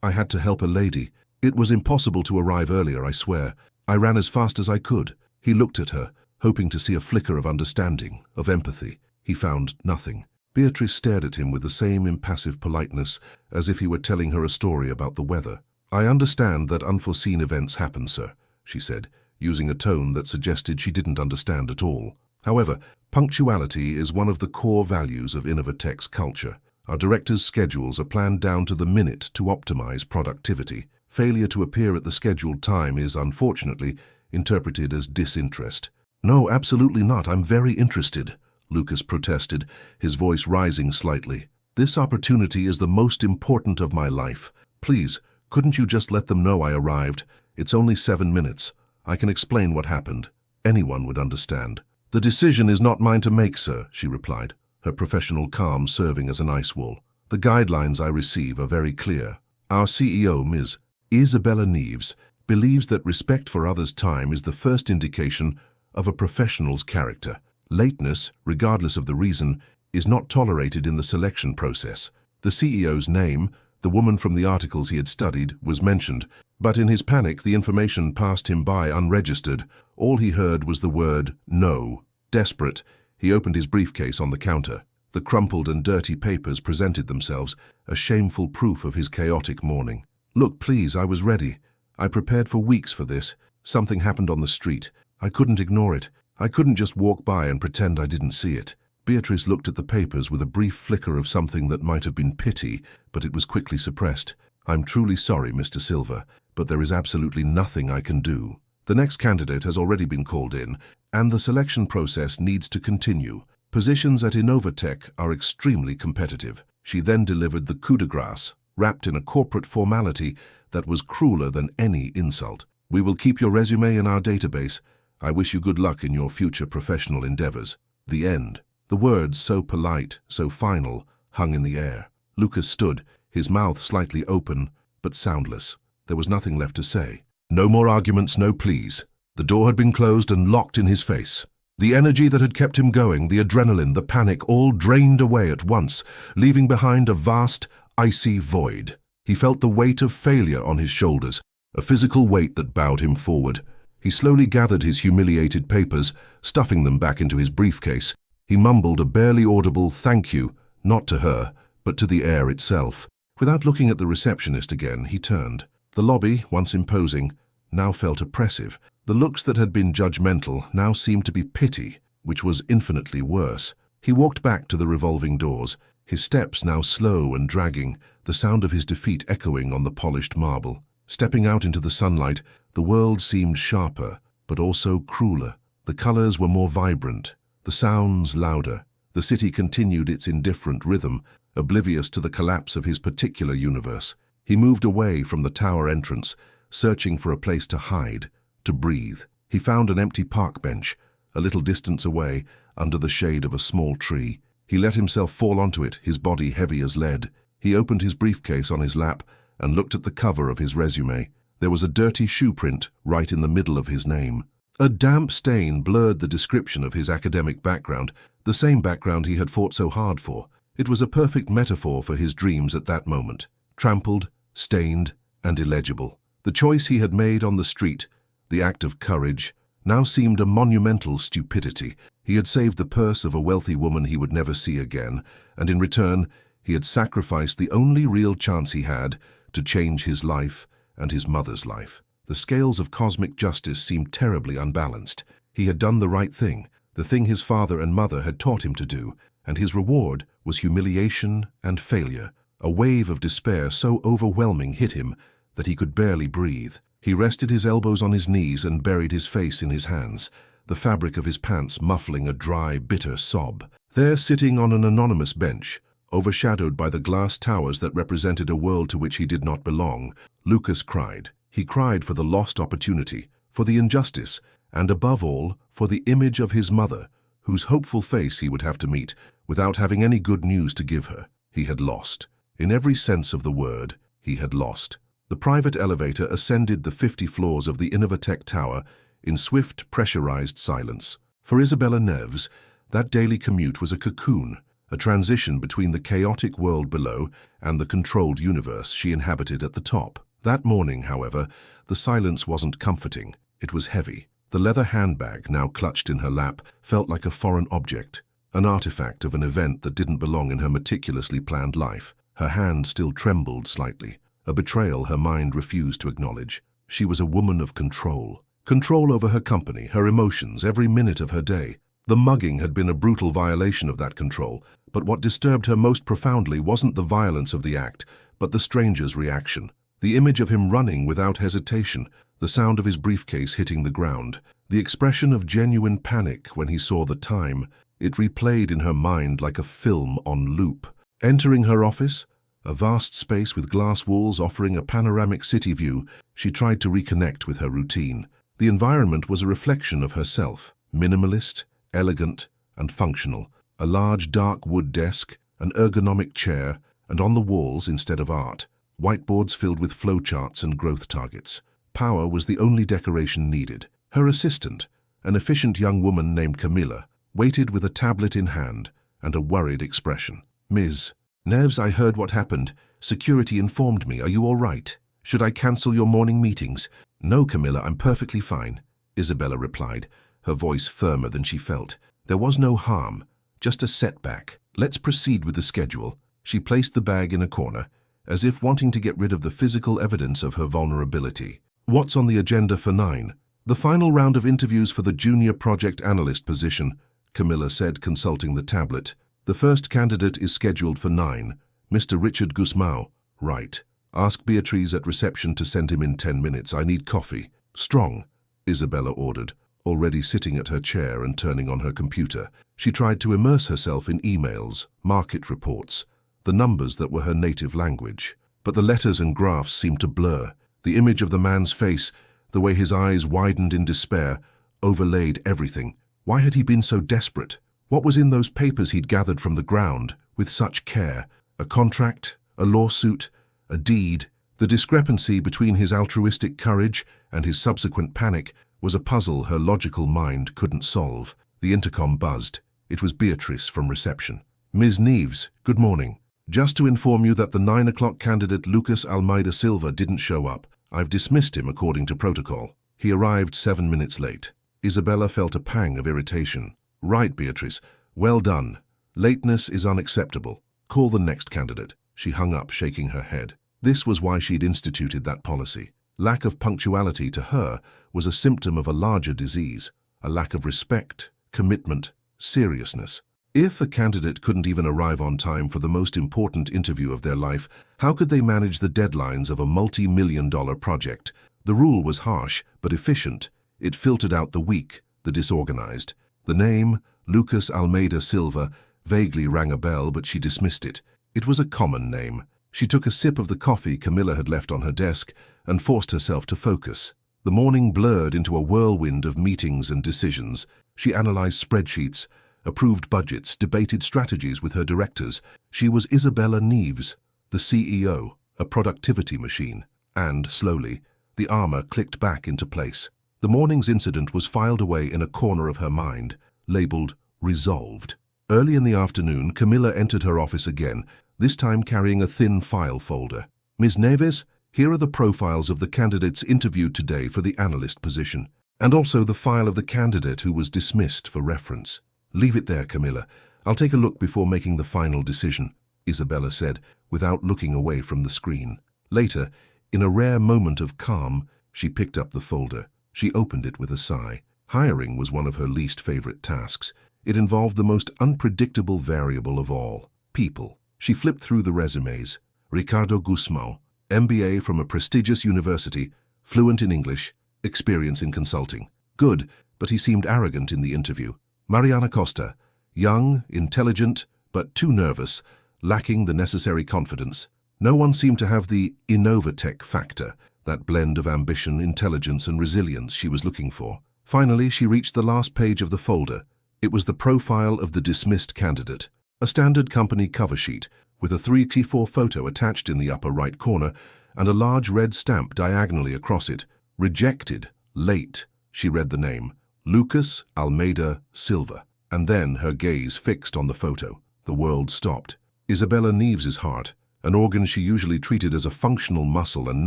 I had to help a lady. It was impossible to arrive earlier, I swear. I ran as fast as I could." He looked at her, hoping to see a flicker of understanding, of empathy. He found nothing. Beatrice stared at him with the same impassive politeness, as if he were telling her a story about the weather. "I understand that unforeseen events happen, sir," she said, using a tone that suggested she didn't understand at all. "However, punctuality is one of the core values of Innovatech's culture. Our directors' schedules are planned down to the minute to optimize productivity. Failure to appear at the scheduled time is, unfortunately, interpreted as disinterest." "No, absolutely not. I'm very interested," Lucas protested, his voice rising slightly. "This opportunity is the most important of my life. Please, couldn't you just let them know I arrived? It's only 7 minutes. I can explain what happened. Anyone would understand." "The decision is not mine to make, sir," she replied, her professional calm serving as an ice wall. "The guidelines I receive are very clear. Our CEO, Ms. Isabella Neves, believes that respect for others' time is the first indication of a professional's character. Lateness, regardless of the reason, is not tolerated in the selection process." The CEO's name, the woman from the articles he had studied, was mentioned, but in his panic the information passed him by unregistered. All he heard was the word "no." Desperate, he opened his briefcase on the counter. The crumpled and dirty papers presented themselves, a shameful proof of his chaotic morning. "Look, please, I was ready. I prepared for weeks for this. Something happened on the street. I couldn't ignore it. I couldn't just walk by and pretend I didn't see it." Beatrice looked at the papers with a brief flicker of something that might have been pity, but it was quickly suppressed. "I'm truly sorry, Mr. Silva, but there is absolutely nothing I can do. The next candidate has already been called in, and the selection process needs to continue. Positions at Innovatech are extremely competitive." She then delivered the coup de grace, wrapped in a corporate formality that was crueler than any insult. "We will keep your resume in our database. I wish you good luck in your future professional endeavors." The end. The words, so polite, so final, hung in the air. Lucas stood, his mouth slightly open, but soundless. There was nothing left to say. No more arguments, no pleas. The door had been closed and locked in his face. The energy that had kept him going, the adrenaline, the panic, all drained away at once, leaving behind a vast, icy void. He felt the weight of failure on his shoulders, a physical weight that bowed him forward. He slowly gathered his humiliated papers, stuffing them back into his briefcase. He mumbled a barely audible "thank you," not to her, but to the air itself. Without looking at the receptionist again, he turned. The lobby, once imposing, now felt oppressive. The looks that had been judgmental now seemed to be pity, which was infinitely worse. He walked back to the revolving doors, his steps now slow and dragging, the sound of his defeat echoing on the polished marble. Stepping out into the sunlight, the world seemed sharper, but also crueler. The colors were more vibrant, the sounds louder. The city continued its indifferent rhythm, oblivious to the collapse of his particular universe. He moved away from the tower entrance, searching for a place to hide, to breathe. He found an empty park bench, a little distance away, under the shade of a small tree. He let himself fall onto it, his body heavy as lead. He opened his briefcase on his lap and looked at the cover of his resume. There was a dirty shoe print right in the middle of his name. A damp stain blurred the description of his academic background, the same background he had fought so hard for. It was a perfect metaphor for his dreams at that moment. Trampled, stained, and illegible. The choice he had made on the street, the act of courage, now seemed a monumental stupidity. He had saved the purse of a wealthy woman he would never see again, and in return, he had sacrificed the only real chance he had to change his life and his mother's life. The scales of cosmic justice seemed terribly unbalanced. He had done the right thing, the thing his father and mother had taught him to do, and his reward was humiliation and failure. A wave of despair so overwhelming hit him that he could barely breathe. He rested his elbows on his knees and buried his face in his hands, the fabric of his pants muffling a dry, bitter sob. There, sitting on an anonymous bench, overshadowed by the glass towers that represented a world to which he did not belong, Lucas cried. He cried for the lost opportunity, for the injustice, and above all, for the image of his mother, whose hopeful face he would have to meet without having any good news to give her. He had lost. In every sense of the word, he had lost. The private elevator ascended the 50 floors of the Innovatech Tower in swift, pressurized silence. For Isabella Neves, that daily commute was a cocoon, a transition between the chaotic world below and the controlled universe she inhabited at the top. That morning, however, the silence wasn't comforting. It was heavy. The leather handbag, now clutched in her lap, felt like a foreign object, an artifact of an event that didn't belong in her meticulously planned life. Her hand still trembled slightly, a betrayal her mind refused to acknowledge. She was a woman of control. Control over her company, her emotions, every minute of her day. The mugging had been a brutal violation of that control, but what disturbed her most profoundly wasn't the violence of the act, but the stranger's reaction. The image of him running without hesitation, the sound of his briefcase hitting the ground, the expression of genuine panic when he saw the time. It replayed in her mind like a film on loop. Entering her office, a vast space with glass walls offering a panoramic city view, she tried to reconnect with her routine. The environment was a reflection of herself, minimalist, elegant, and functional. A large dark wood desk, an ergonomic chair, and on the walls, instead of art, whiteboards filled with flowcharts and growth targets. Power was the only decoration needed. Her assistant, an efficient young woman named Camilla, waited with a tablet in hand and a worried expression. "Ms. Neves, I heard what happened. Security informed me. Are you all right? Should I cancel your morning meetings?" "No, Camilla, I'm perfectly fine," Isabella replied, her voice firmer than she felt. "There was no harm, just a setback. Let's proceed with the schedule." She placed the bag in a corner, as if wanting to get rid of the physical evidence of her vulnerability. "What's on the agenda for 9? "The final round of interviews for the junior project analyst position," Camilla said, consulting the tablet. "The first candidate is scheduled for 9, Mr. Richard Gusmao." "Right. Ask Beatrice at reception to send him in 10 minutes. I need coffee." "Strong," Isabella ordered, already sitting at her chair and turning on her computer. She tried to immerse herself in emails, market reports, the numbers that were her native language. But the letters and graphs seemed to blur. The image of the man's face, the way his eyes widened in despair, overlaid everything. Why had he been so desperate? What was in those papers he'd gathered from the ground with such care? A contract, a lawsuit, a deed. The discrepancy between his altruistic courage and his subsequent panic was a puzzle her logical mind couldn't solve. The intercom buzzed. It was Beatrice from reception. "Ms. Neves, good morning. Just to inform you that the 9 o'clock candidate Lucas Almeida Silva didn't show up. I've dismissed him according to protocol. He arrived 7 minutes late." Isabella felt a pang of irritation. "Right, Beatrice. Well done. Lateness is unacceptable. Call the next candidate." She hung up, shaking her head. This was why she'd instituted that policy. Lack of punctuality to her was a symptom of a larger disease, a lack of respect, commitment, seriousness. If a candidate couldn't even arrive on time for the most important interview of their life, how could they manage the deadlines of a multi-million-dollar project? The rule was harsh, but efficient. It filtered out the weak, the disorganized. The name, Lucas Almeida Silva, vaguely rang a bell, but she dismissed it. It was a common name. She took a sip of the coffee Camilla had left on her desk and forced herself to focus. The morning blurred into a whirlwind of meetings and decisions. She analyzed spreadsheets, approved budgets, debated strategies with her directors. She was Isabella Neves, the CEO, a productivity machine. And, slowly, the armor clicked back into place. The morning's incident was filed away in a corner of her mind, labeled Resolved. Early in the afternoon, Camilla entered her office again, this time carrying a thin file folder. "Ms. Neves, here are the profiles of the candidates interviewed today for the analyst position, and also the file of the candidate who was dismissed for reference." "Leave it there, Camilla. I'll take a look before making the final decision," Isabella said, without looking away from the screen. Later, in a rare moment of calm, she picked up the folder. She opened it with a sigh. Hiring was one of her least favorite tasks. It involved the most unpredictable variable of all, people. She flipped through the resumes. Ricardo Gusmao, MBA from a prestigious university, fluent in English, experience in consulting. Good, but he seemed arrogant in the interview. Mariana Costa, young, intelligent, but too nervous, lacking the necessary confidence. No one seemed to have the Innovatech factor, that blend of ambition, intelligence, and resilience she was looking for. Finally, she reached the last page of the folder. It was the profile of the dismissed candidate, a standard company cover sheet with a 3x4 photo attached in the upper right corner and a large red stamp diagonally across it. Rejected, late, she read the name, Lucas Almeida Silva, and then her gaze fixed on the photo. The world stopped. Isabella Neves's heart, an organ she usually treated as a functional muscle and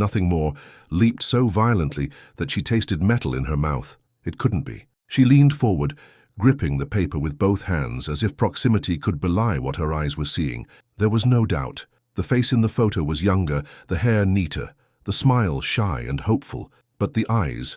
nothing more, leaped so violently that she tasted metal in her mouth. It couldn't be. She leaned forward, gripping the paper with both hands as if proximity could belie what her eyes were seeing. There was no doubt. The face in the photo was younger, the hair neater, the smile shy and hopeful, but the eyes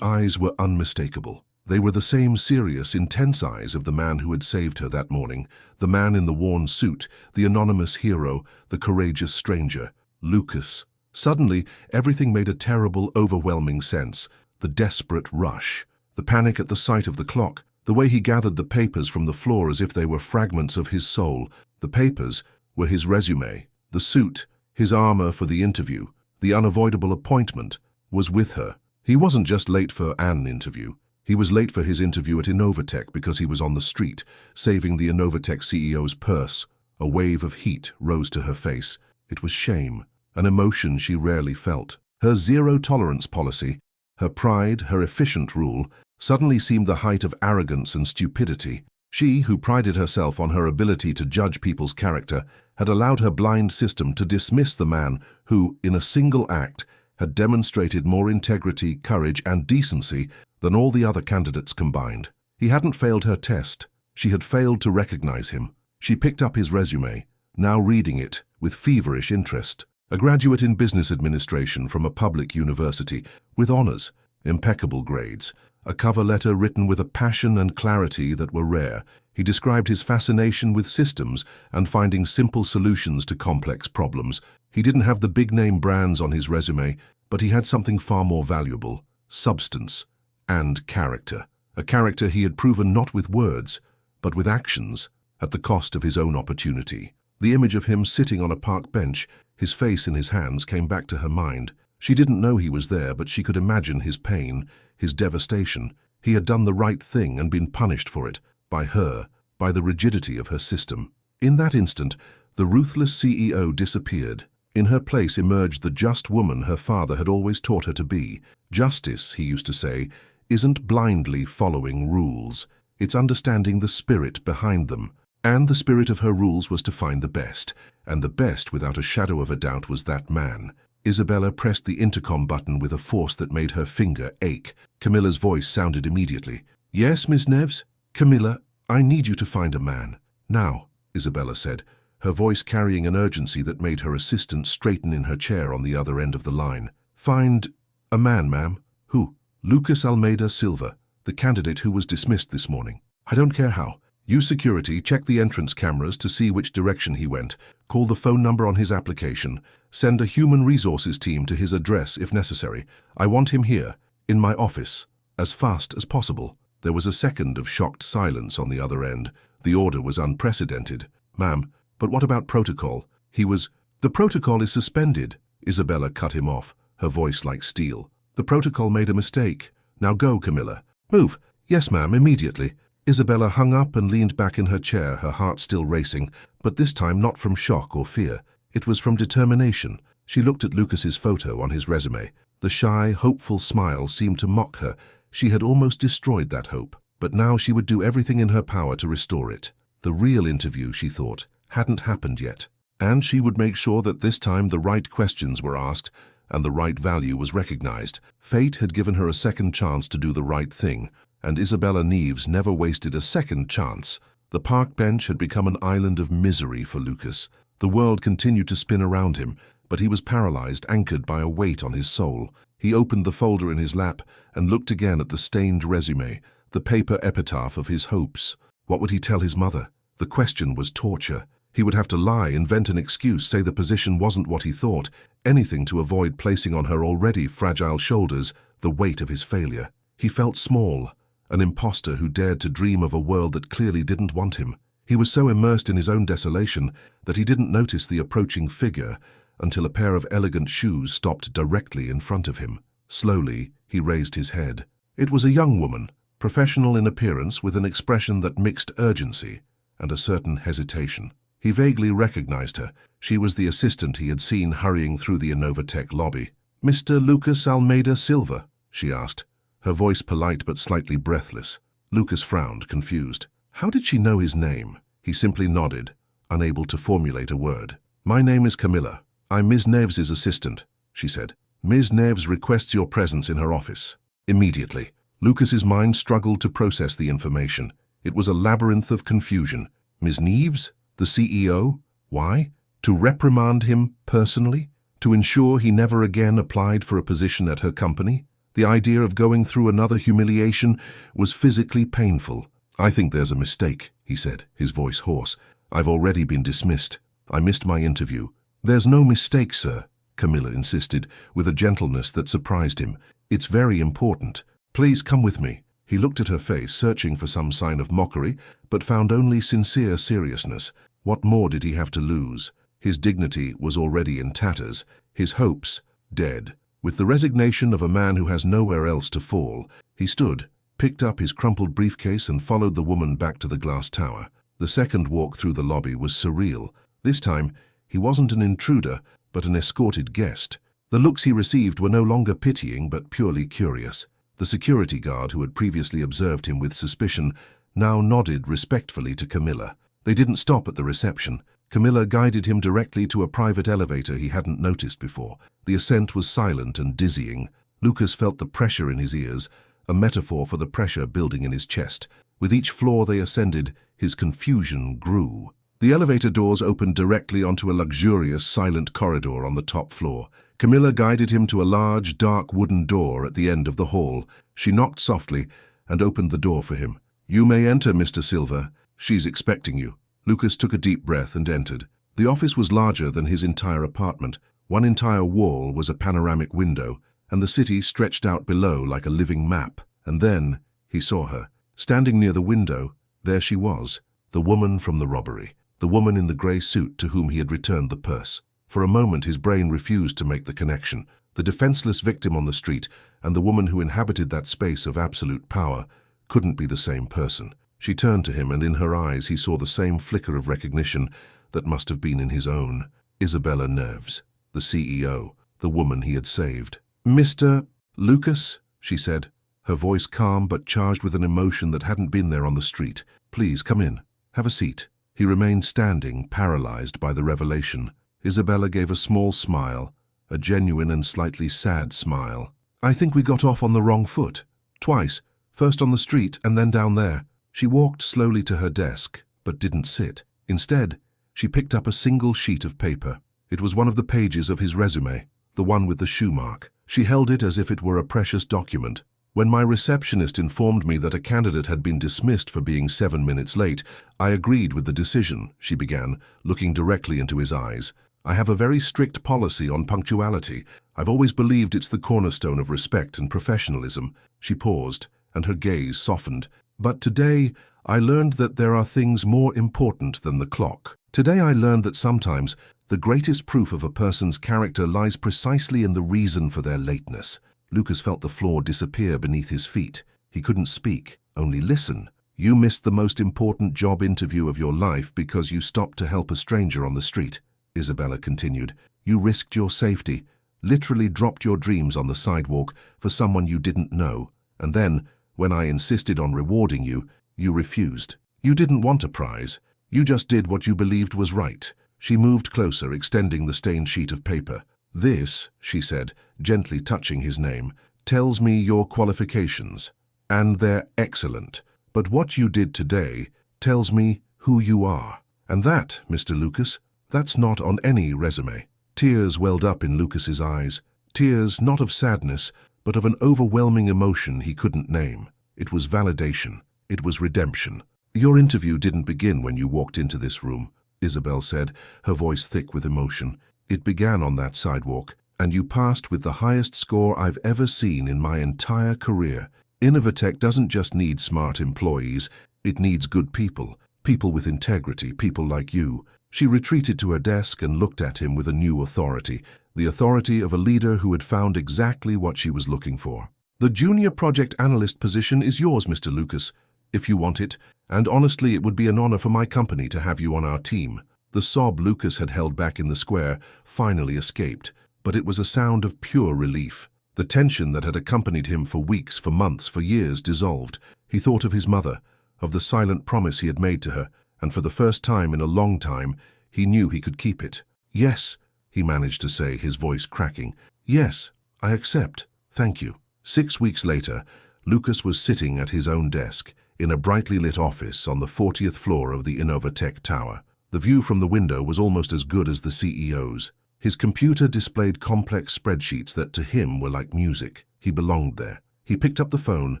were unmistakable. They were the same serious, intense eyes of the man who had saved her that morning, the man in the worn suit, the anonymous hero, the courageous stranger, Lucas. Suddenly, everything made a terrible, overwhelming sense. The desperate rush, the panic at the sight of the clock, the way he gathered the papers from the floor as if they were fragments of his soul. The papers were his resume. The suit, his armor for the interview, the unavoidable appointment, was with her. He wasn't just late for an interview. He was late for his interview at Innovatech because he was on the street, saving the Innovatech CEO's purse. A wave of heat rose to her face. It was shame, an emotion she rarely felt. Her zero-tolerance policy, her pride, her efficient rule, suddenly seemed the height of arrogance and stupidity. She, who prided herself on her ability to judge people's character, had allowed her blind system to dismiss the man who, in a single act, had demonstrated more integrity, courage, and decency than all the other candidates combined. He hadn't failed her test. She had failed to recognize him. She picked up his resume, now reading it with feverish interest. A graduate in business administration from a public university, with honors, impeccable grades, a cover letter written with a passion and clarity that were rare. He described his fascination with systems and finding simple solutions to complex problems. He didn't have the big-name brands on his resume, but he had something far more valuable: substance and character. A character he had proven not with words, but with actions, at the cost of his own opportunity. The image of him sitting on a park bench, his face in his hands, came back to her mind. She didn't know he was there, but she could imagine his pain, his devastation. He had done the right thing and been punished for it, by her, by the rigidity of her system. In that instant, the ruthless CEO disappeared. In her place emerged the just woman her father had always taught her to be. Justice, he used to say, isn't blindly following rules. It's understanding the spirit behind them. And the spirit of her rules was to find the best. And the best, without a shadow of a doubt, was that man. Isabella pressed the intercom button with a force that made her finger ache. Camilla's voice sounded immediately. "Yes, Miss Neves? Camilla, I need you to find a man. Now," Isabella said, her voice carrying an urgency that made her assistant straighten in her chair on the other end of the line. "Find a man, ma'am." "Who?" "Lucas Almeida Silva, the candidate who was dismissed this morning." "I don't care how. Use security, check the entrance cameras to see which direction he went, call the phone number on his application, send a human resources team to his address if necessary. I want him here, in my office, as fast as possible." There was a second of shocked silence on the other end. The order was unprecedented. "Ma'am, but what about protocol?" He was... "The protocol is suspended," Isabella cut him off, her voice like steel. "The protocol made a mistake. Now go, Camilla." "Move." "Yes, ma'am, immediately." Isabella hung up and leaned back in her chair, her heart still racing, but this time not from shock or fear. It was from determination. She looked at Lucas's photo on his resume. The shy, hopeful smile seemed to mock her. She had almost destroyed that hope, but now she would do everything in her power to restore it. The real interview, she thought, hadn't happened yet, and she would make sure that this time the right questions were asked and the right value was recognized. Fate had given her a second chance to do the right thing, and Isabella Neves never wasted a second chance. The park bench had become an island of misery for Lucas. The world continued to spin around him, but he was paralyzed, anchored by a weight on his soul. He opened the folder in his lap and looked again at the stained resume, the paper epitaph of his hopes. What would he tell his mother? The question was torture. He would have to lie, invent an excuse, say the position wasn't what he thought, anything to avoid placing on her already fragile shoulders the weight of his failure. He felt small, an imposter who dared to dream of a world that clearly didn't want him. He was so immersed in his own desolation that he didn't notice the approaching figure until a pair of elegant shoes stopped directly in front of him. Slowly, he raised his head. It was a young woman, professional in appearance with an expression that mixed urgency and a certain hesitation. He vaguely recognized her. She was the assistant he had seen hurrying through the Innovatech lobby. "Mr. Lucas Almeida Silva?" she asked, her voice polite but slightly breathless. Lucas frowned, confused. How did she know his name? He simply nodded, unable to formulate a word. "My name is Camilla. I'm Ms. Neves's assistant," she said. "Ms. Neves requests your presence in her office." Immediately, Lucas's mind struggled to process the information. It was a labyrinth of confusion. Ms. Neves? The CEO? Why? To reprimand him personally? To ensure he never again applied for a position at her company? The idea of going through another humiliation was physically painful. "I think there's a mistake," he said, his voice hoarse. "I've already been dismissed. I missed my interview." "There's no mistake, sir," Camilla insisted, with a gentleness that surprised him. "It's very important. Please come with me." He looked at her face, searching for some sign of mockery, but found only sincere seriousness. What more did he have to lose? His dignity was already in tatters, his hopes dead. With the resignation of a man who has nowhere else to fall, he stood, picked up his crumpled briefcase and followed the woman back to the glass tower. The second walk through the lobby was surreal. This time, he wasn't an intruder, but an escorted guest. The looks he received were no longer pitying, but purely curious. The security guard who had previously observed him with suspicion now nodded respectfully to Camilla. They didn't stop at the reception. Camilla guided him directly to a private elevator he hadn't noticed before. The ascent was silent and dizzying. Lucas felt the pressure in his ears, a metaphor for the pressure building in his chest. With each floor they ascended, his confusion grew. The elevator doors opened directly onto a luxurious, silent corridor on the top floor. Camilla guided him to a large, dark wooden door at the end of the hall. She knocked softly and opened the door for him. "You may enter, Mr. Silva. She's expecting you." Lucas took a deep breath and entered. The office was larger than his entire apartment. One entire wall was a panoramic window, and the city stretched out below like a living map. And then he saw her. Standing near the window, there she was, the woman from the robbery, the woman in the grey suit to whom he had returned the purse. For a moment his brain refused to make the connection. The defenseless victim on the street and the woman who inhabited that space of absolute power couldn't be the same person. She turned to him, and in her eyes he saw the same flicker of recognition that must have been in his own. Isabella Neves, the CEO, the woman he had saved. "Mr. Lucas," she said, her voice calm but charged with an emotion that hadn't been there on the street. "Please come in. Have a seat." He remained standing, paralyzed by the revelation. Isabella gave a small smile, a genuine and slightly sad smile. "I think we got off on the wrong foot. Twice, first on the street and then down there." She walked slowly to her desk, but didn't sit. Instead, she picked up a single sheet of paper. It was one of the pages of his resume, the one with the shoe mark. She held it as if it were a precious document. "When my receptionist informed me that a candidate had been dismissed for being 7 minutes late, I agreed with the decision," she began, looking directly into his eyes. "I have a very strict policy on punctuality. I've always believed it's the cornerstone of respect and professionalism." She paused, and her gaze softened. "But today, I learned that there are things more important than the clock. Today I learned that sometimes the greatest proof of a person's character lies precisely in the reason for their lateness." Lucas felt the floor disappear beneath his feet. He couldn't speak, only listen. "You missed the most important job interview of your life because you stopped to help a stranger on the street," Isabella continued. "You risked your safety, literally dropped your dreams on the sidewalk for someone you didn't know. And then, when I insisted on rewarding you, you refused. You didn't want a prize. You just did what you believed was right." She moved closer, extending the stained sheet of paper. "This," she said, gently touching his name, "tells me your qualifications. And they're excellent. But what you did today tells me who you are. And that, Mr. Lucas, that's not on any resume." Tears welled up in Lucas's eyes. Tears not of sadness, but of an overwhelming emotion he couldn't name. It was validation. It was redemption. "Your interview didn't begin when you walked into this room," Isabel said, her voice thick with emotion. "It began on that sidewalk, and you passed with the highest score I've ever seen in my entire career. Innovatech doesn't just need smart employees, it needs good people, people with integrity, people like you." She retreated to her desk and looked at him with a new authority, the authority of a leader who had found exactly what she was looking for. The junior project analyst position is yours, Mr. Lucas, if you want it, and honestly it would be an honor for my company to have you on our team. The sob Lucas had held back in the square finally escaped, but it was a sound of pure relief. The tension that had accompanied him for weeks, for months, for years dissolved. He thought of his mother, of the silent promise he had made to her, and for the first time in a long time, he knew he could keep it. "Yes," he managed to say, his voice cracking. "Yes, I accept. Thank you." 6 weeks later, Lucas was sitting at his own desk in a brightly lit office on the 40th floor of the Innovatech Tower. The view from the window was almost as good as the CEO's. His computer displayed complex spreadsheets that to him were like music. He belonged there. He picked up the phone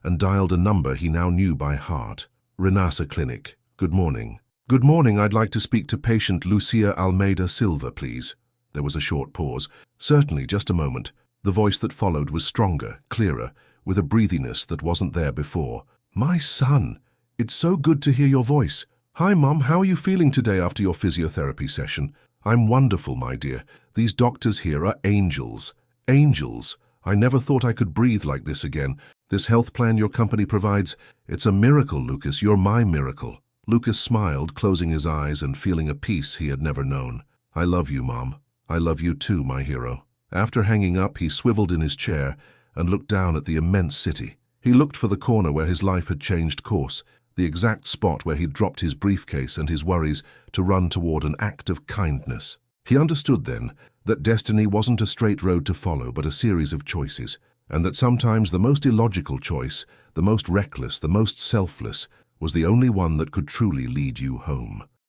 and dialed a number he now knew by heart. Renasa Clinic. "Good morning." "Good morning, I'd like to speak to patient Lucia Almeida Silva, please." There was a short pause. "Certainly, just a moment." The voice that followed was stronger, clearer, with a breathiness that wasn't there before. "My son, it's so good to hear your voice. Hi, Mom, how are you feeling today after your physiotherapy session?" "I'm wonderful, my dear. These doctors here are angels. Angels. I never thought I could breathe like this again. This health plan your company provides, it's a miracle, Lucas. You're my miracle." Lucas smiled, closing his eyes and feeling a peace he had never known. "I love you, Mom. I love you too, my hero." After hanging up, he swiveled in his chair and looked down at the immense city. He looked for the corner where his life had changed course, the exact spot where he'd dropped his briefcase and his worries to run toward an act of kindness. He understood then that destiny wasn't a straight road to follow, but a series of choices, and that sometimes the most illogical choice, the most reckless, the most selfless, was the only one that could truly lead you home.